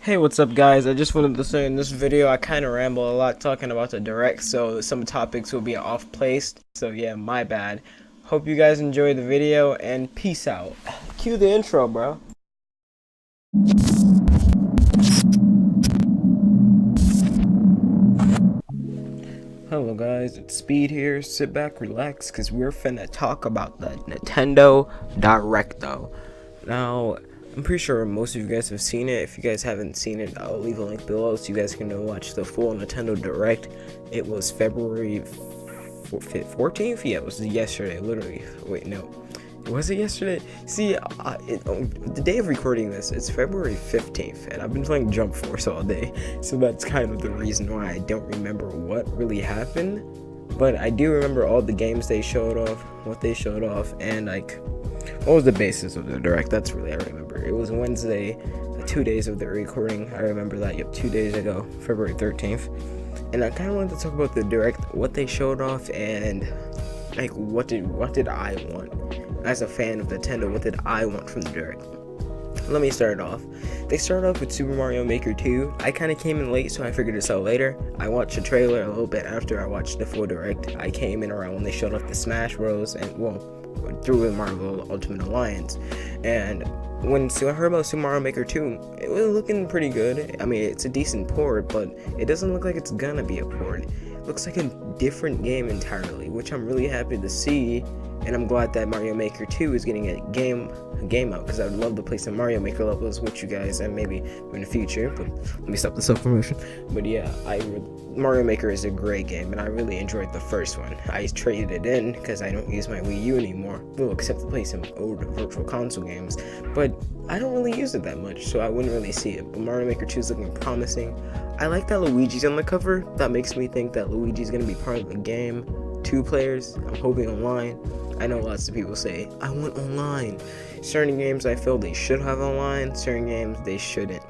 Hey, what's up guys? I just wanted to say in this video I kind of ramble a lot talking about the direct, so some topics will be off placed, so yeah, my bad. Hope you guys enjoy the video and peace out. Cue the intro, bro. Hello guys, it's Speed here. Sit back, relax, cause we're finna talk about the Nintendo Direct though. Now, I'm pretty sure most of you guys have seen it. If you guys haven't seen it, I'll leave a link below so you guys can go watch the full Nintendo Direct. It was February 14th? Yeah, it was yesterday, literally. Wait, no. Was it yesterday? See, the day of recording this, it's February 15th, and I've been playing Jump Force all day, so that's kind of the reason why I don't remember what really happened. But I do remember all the games they showed off, what they showed off, and like, what was the basis of the Direct? That's really I remember. It was Wednesday, 2 days of the recording. I remember that, yep, 2 days ago, February 13th. And I kind of wanted to talk about the Direct, what they showed off, and like, what did I want? As a fan of Nintendo, what did I want from the Direct? Let me start off. They started off with Super Mario Maker 2. I kind of came in late, so I figured this out later. I watched the trailer a little bit after I watched the full Direct. I came in around when they showed off the Smash Bros. And, well, through the Marvel Ultimate Alliance. And when I heard about Super Mario Maker 2, it was looking pretty good. I mean, it's a decent port, but it doesn't look like it's gonna be a port. It looks like a different game entirely, which I'm really happy to see. And I'm glad that Mario Maker 2 is getting a game out, because I would love to play some Mario Maker levels with you guys, and maybe in the future. But let me stop the self-promotion. But yeah, Mario Maker is a great game, and I really enjoyed the first one. I traded it in because I don't use my Wii U anymore, well, except to play some old Virtual Console games. But I don't really use it that much, so I wouldn't really see it. But Mario Maker 2 is looking promising. I like that Luigi's on the cover. That makes me think that Luigi's gonna be part of the game. 2 players. I'm hoping online. I know lots of people say, I want online. Certain games I feel they should have online, certain games they shouldn't.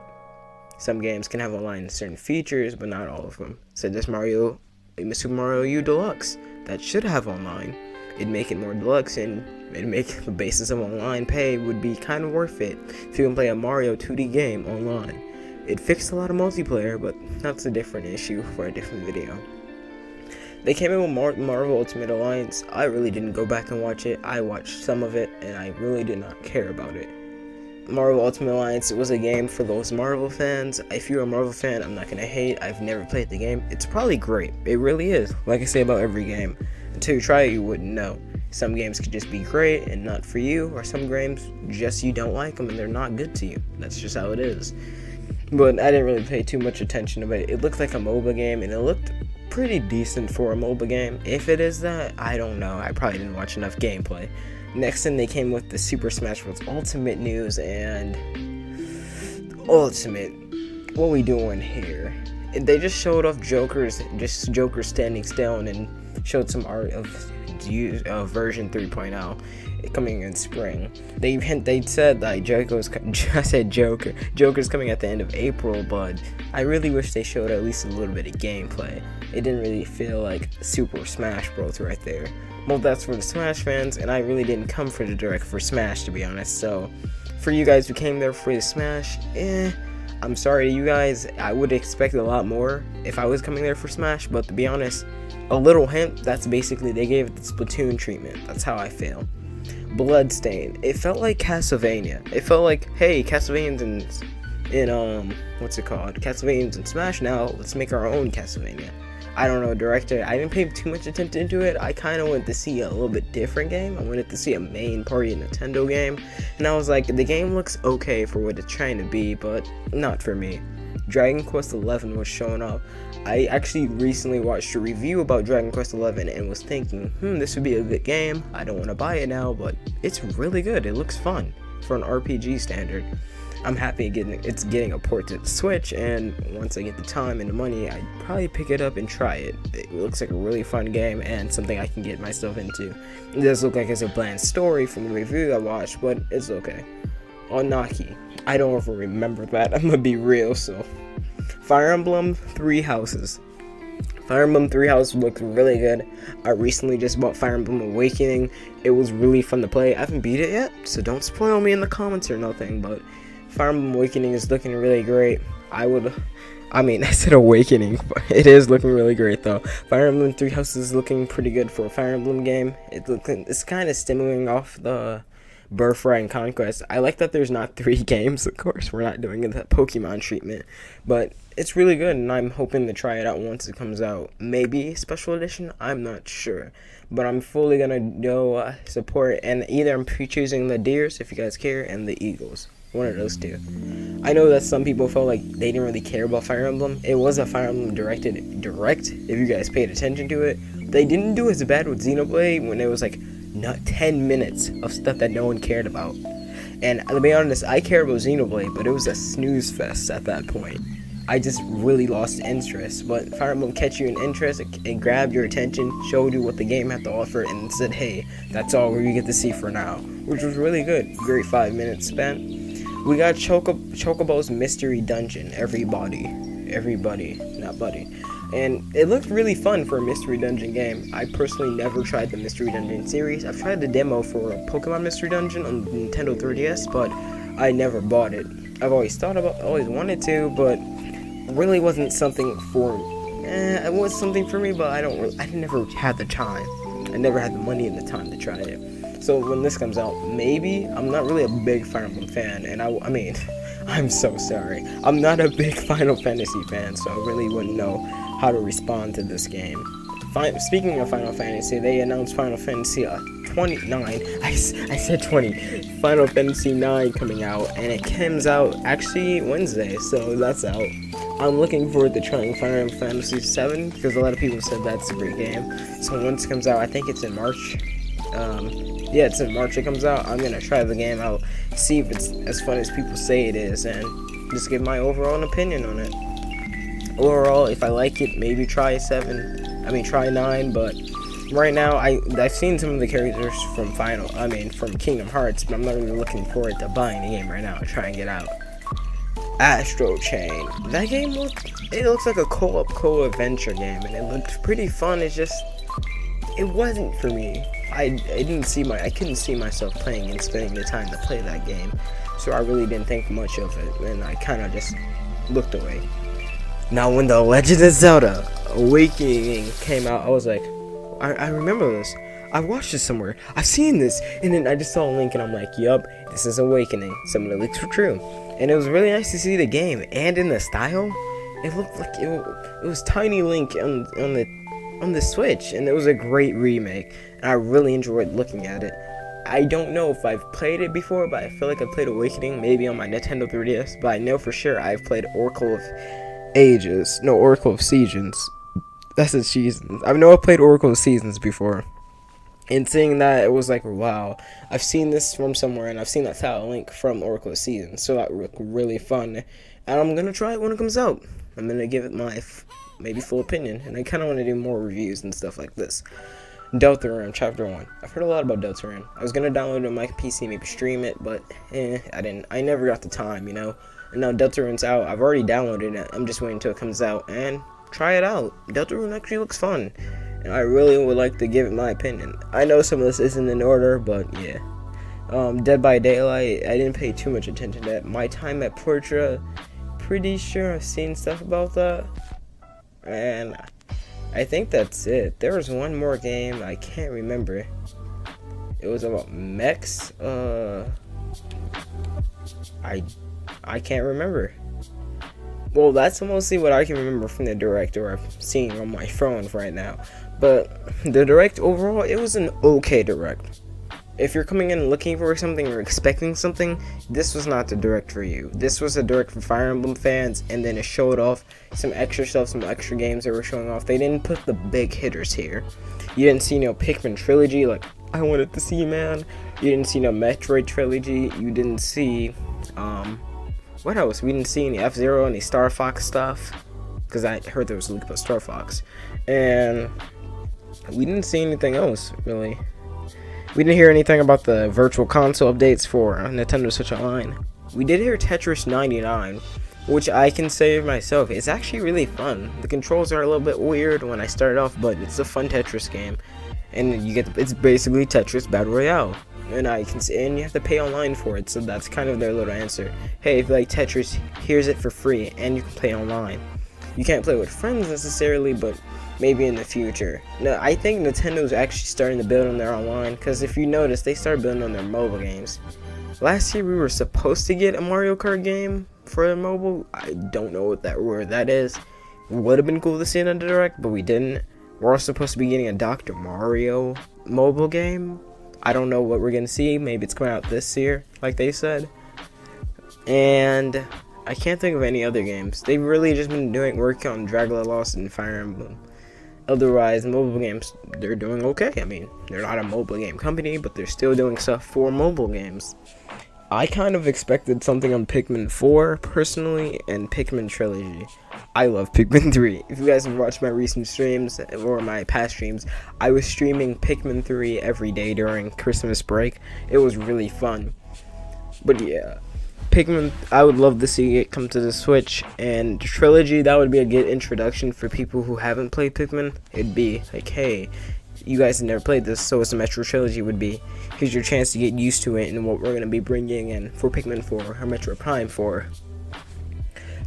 Some games can have online certain features, but not all of them. So this Super Mario U Deluxe, that should have online. It'd make it more deluxe, and it'd make the basis of online pay would be kind of worth it if you can play a Mario 2D game online. It fixed a lot of multiplayer, but that's a different issue for a different video. They came in with Marvel Ultimate Alliance. I really didn't go back and watch it. I watched some of it, and I really did not care about it. Marvel Ultimate Alliance, it was a game for those Marvel fans. If you're a Marvel fan, I'm not gonna hate. I've never played the game. It's probably great. It really is. Like I say about every game. Until you try it, you wouldn't know. Some games could just be great and not for you, or some games just you don't like them and they're not good to you. That's just how it is. But I didn't really pay too much attention to it. It looked like a MOBA game, and it looked pretty decent for a MOBA game. If it is that, I don't know. I probably didn't watch enough gameplay. Next thing, they came with the Super Smash Bros. Ultimate news, and Ultimate. What we doing here? They just showed off Joker standing still, and showed some art of version 3.0 coming in spring. They said that Joker's coming at the end of April, but I really wish they showed at least a little bit of gameplay. It didn't really feel like Super Smash Bros. Right there. Well, that's for the Smash fans, and I really didn't come for the Direct for Smash, to be honest. So for you guys who came there for the Smash, I'm sorry to you guys. I would expect a lot more if I was coming there for Smash, but to be honest, a little hint, that's basically, they gave it the Splatoon treatment. That's how I feel. Bloodstain. It felt like Castlevania. It felt like, hey, Castlevania's in what's it called? Castlevania's in Smash now. Let's make our own Castlevania. I don't know, director. I didn't pay too much attention to it. I kind of wanted to see a little bit different game. I wanted to see a main party Nintendo game, and I was like, the game looks okay for what it's trying to be, but not for me. Dragon Quest XI was showing up. I actually recently watched a review about Dragon Quest XI and was thinking, this would be a good game. I don't want to buy it now, but it's really good. It looks fun for an RPG standard. I'm happy it's getting a port to the Switch, and once I get the time and the money, I'd probably pick it up and try it. It looks like a really fun game and something I can get myself into. It does look like it's a bland story from the review I watched, but it's okay. Onaki. I don't ever remember that, I'm gonna be real, so. Fire Emblem 3 Houses. Fire Emblem 3 Houses looked really good. I recently just bought Fire Emblem Awakening. It was really fun to play. I haven't beat it yet, so don't spoil me in the comments or nothing, but Fire Emblem Awakening is looking really great. I said Awakening, but it is looking really great though. Fire Emblem Three Houses is looking pretty good for a Fire Emblem game. It's kind of stemming off the Birthright and Conquest. I like that there's not 3 games. Of course, we're not doing that Pokemon treatment, but it's really good, and I'm hoping to try it out once it comes out. Maybe special edition. I'm not sure, but I'm fully gonna go support. And either I'm pre-choosing the Deers, if you guys care, and the Eagles. One of those two. I know that some people felt like they didn't really care about Fire Emblem. It was a Fire Emblem direct, if you guys paid attention to it. They didn't do as bad with Xenoblade when it was like not 10 minutes of stuff that no one cared about. And to be honest, I cared about Xenoblade, but it was a snooze fest at that point. I just really lost interest. But Fire Emblem kept you in interest, it grabbed your attention, showed you what the game had to offer, and said, hey, that's all we get to see for now. Which was really good. Great 5 minutes spent. We got Chocobo's Mystery Dungeon, everybody, not buddy. And it looked really fun for a Mystery Dungeon game. I personally never tried the Mystery Dungeon series. I've tried the demo for Pokemon Mystery Dungeon on Nintendo 3DS, but I never bought it. I've always always wanted to, but really wasn't something for it was something for me, but I never had the time. I never had the money and the time to try it. So when this comes out, maybe. I'm not really a big Fire Emblem fan, and I mean, I'm so sorry. I'm not a big Final Fantasy fan, so I really wouldn't know how to respond to this game. Speaking of Final Fantasy, they announced Final Fantasy 29. I said 20. Final Fantasy 9 coming out, and it comes out actually Wednesday, so that's out. I'm looking forward to trying Final Fantasy 7 because a lot of people said that's a great game. So once it comes out, I think it's in March. Yeah, it's in March it comes out. I'm gonna try the game out, see if it's as fun as people say it is, and just give my overall opinion on it. Overall, if I like it, maybe try 9, but right now, I've seen some of the characters from from Kingdom Hearts, but I'm not really looking forward to buying the game right now to try and get out. Astro Chain. That game looks like a co-adventure game, and it looked pretty fun. It wasn't for me. I couldn't see myself playing and spending the time to play that game, so I really didn't think much of it, and I kind of just looked away. Now, when The Legend of Zelda Awakening came out, I was like, I remember this. I watched this somewhere. I've seen this, and then I just saw a link, and I'm like, yup, this is Awakening. Some of the links were true, and it was really nice to see the game, and in the style, it looked like it was Tiny Link on the Switch, and it was a great remake, and I really enjoyed looking at it. I don't know if I've played it before, but I feel like I played Awakening maybe on my Nintendo 3DS, but I know for sure I've played Oracle of Seasons. That's the Seasons. I know I played Oracle of Seasons before, and seeing that, it was like, wow, I've seen this from somewhere, and I've seen that style link from Oracle of Seasons, so that looked really fun, and I'm gonna try it when it comes out. I'm gonna give it my maybe full opinion, and I kind of want to do more reviews and stuff like this. Deltarune Chapter 1. I've heard a lot about Deltarune. I was gonna download it on my PC, maybe stream it, but I didn't. I never got the time, you know. And now Deltarune's out. I've already downloaded it. I'm just waiting until it comes out and try it out. Deltarune actually looks fun, and I really would like to give it my opinion. I know some of this isn't in order, but yeah. Dead by Daylight. I didn't pay too much attention to that. My Time at Portia. Pretty sure I've seen stuff about that. And I think that's it. There was one more game I can't remember. It was about mechs. I can't remember. Well, that's mostly what I can remember from the Direct, or I'm seeing on my phone right now. But the Direct overall, it was an okay Direct. If you're coming in looking for something or expecting something, this was not the Direct for you. This was a Direct for Fire Emblem fans, and then it showed off some extra stuff, some extra games they were showing off. They didn't put the big hitters here. You didn't see no Pikmin trilogy like I wanted to see, man. You didn't see no Metroid trilogy. You didn't see, what else? We didn't see any F-Zero, any Star Fox stuff, because I heard there was a leak about Star Fox. And we didn't see anything else, really. We didn't hear anything about the Virtual Console updates for Nintendo Switch Online. We did hear Tetris 99, which I can say myself, it's actually really fun. The controls are a little bit weird when I started off, but it's a fun Tetris game. And it's basically Tetris Battle Royale. and and you have to pay online for it. So that's kind of their little answer. Hey, if you like Tetris, here's it for free, and you can play online. You can't play with friends necessarily, but maybe in the future. No, I think Nintendo's actually starting to build on their online, because if you notice, they started building on their mobile games. Last year we were supposed to get a Mario Kart game for mobile. I don't know what that is. Would have been cool to see it on the Direct, but we didn't. We're also supposed to be getting a Dr. Mario mobile game. I don't know what we're gonna see. Maybe it's coming out this year, like they said. And I can't think of any other games. They've really just been work on Dragon Lost and Fire Emblem. Otherwise, mobile games, they're doing okay. I mean, they're not a mobile game company, but they're still doing stuff for mobile games. I kind of expected something on Pikmin 4, personally, and Pikmin Trilogy. I love Pikmin 3. If you guys have watched my recent streams, or my past streams, I was streaming Pikmin 3 every day during Christmas break. It was really fun. But yeah, Pikmin, I would love to see it come to the Switch, and Trilogy, that would be a good introduction for people who haven't played Pikmin. It'd be like, hey, you guys have never played this, so it's a Metro Trilogy would be. Here's your chance to get used to it and what we're going to be bringing in for Pikmin 4 or Metro Prime 4.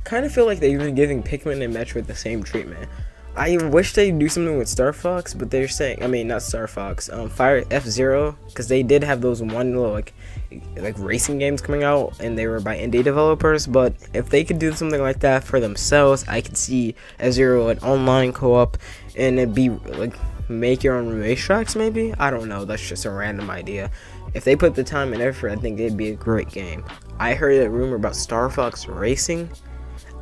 Kind of feel like they've been giving Pikmin and Metroid the same treatment. I wish they'd do something with Star Fox, but they're saying, I mean, not Star Fox, Fire F-Zero, because they did have those one little like racing games coming out, and they were by indie developers. But if they could do something like that for themselves, I could see F-Zero an online co-op, and it'd be like make your own racetracks. Maybe, I don't know. That's just a random idea. If they put the time and effort, I think it'd be a great game. I heard a rumor about Star Fox Racing.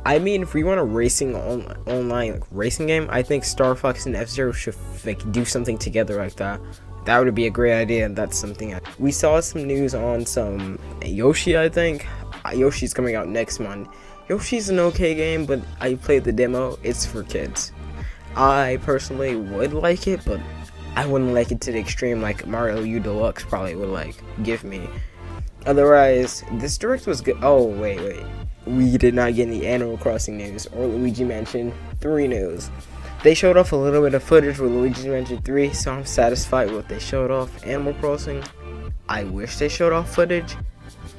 I mean, if we want a racing online like racing game, I think Star Fox and F-Zero should like do something together like that. That would be a great idea, and that's something we saw some news on some Yoshi. I think Yoshi's coming out next month. Yoshi's an okay game, but I played the demo. It's for kids. I personally would like it, but I wouldn't like it to the extreme like Mario U Deluxe probably would like give me. Otherwise, this Direct was good. Oh wait. We did not get any Animal Crossing news or Luigi Mansion 3 news. They showed off a little bit of footage with Luigi Mansion 3, so I'm satisfied with what they showed off. Animal Crossing, I wish they showed off footage,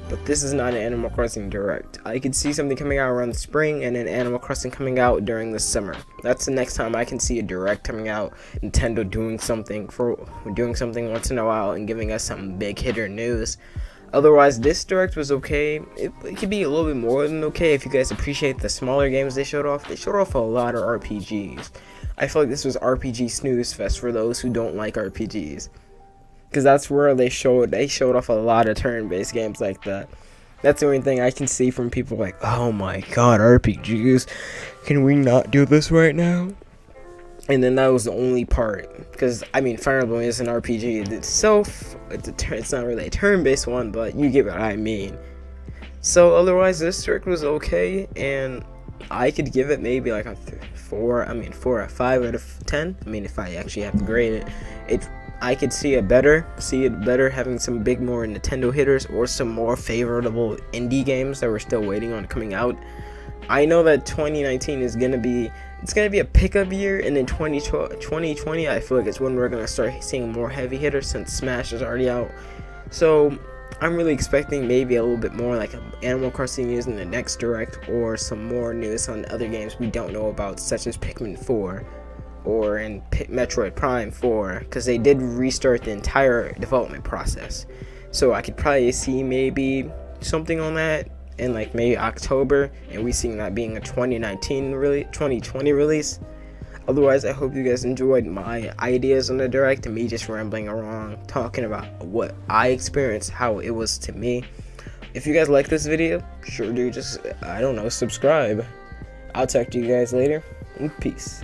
but this is not an Animal Crossing Direct. I could see something coming out around the spring and an Animal Crossing coming out during the summer. That's the next time I can see a Direct coming out. Nintendo doing something once in a while and giving us some big hitter news. Otherwise, this Direct was okay. It could be a little bit more than okay if you guys appreciate the smaller games they showed off. They showed off a lot of RPGs. I feel like this was RPG snooze fest for those who don't like RPGs, because that's where they showed off a lot of turn-based games like that. That's the only thing I can see from people like, oh my god, RPGs, can we not do this right now? And then that was the only part, because I mean, Fire Emblem is an RPG itself. It's not really a turn-based one, but you get what I mean. So otherwise, this Direct was okay, and I could give it maybe like a 4 or 5 out of 10. I mean, if I actually have to grade it, I could see it better having some big more Nintendo hitters or some more favorable indie games that we're still waiting on coming out. I know that 2019 is gonna be a pickup year, and in 2020 I feel like it's when we're gonna start seeing more heavy hitters since Smash is already out. So I'm really expecting maybe a little bit more like Animal Crossing news in the next Direct, or some more news on other games we don't know about, such as Pikmin 4 or in Metroid Prime 4, because they did restart the entire development process. So I could probably see maybe something on that in like maybe October, and we seeing that being a 2020 release. Otherwise, I hope you guys enjoyed my ideas on the Direct and me just rambling around talking about what I experienced, how it was to me. If you guys like this video, sure do just, I don't know, subscribe. I'll talk to you guys later, and peace.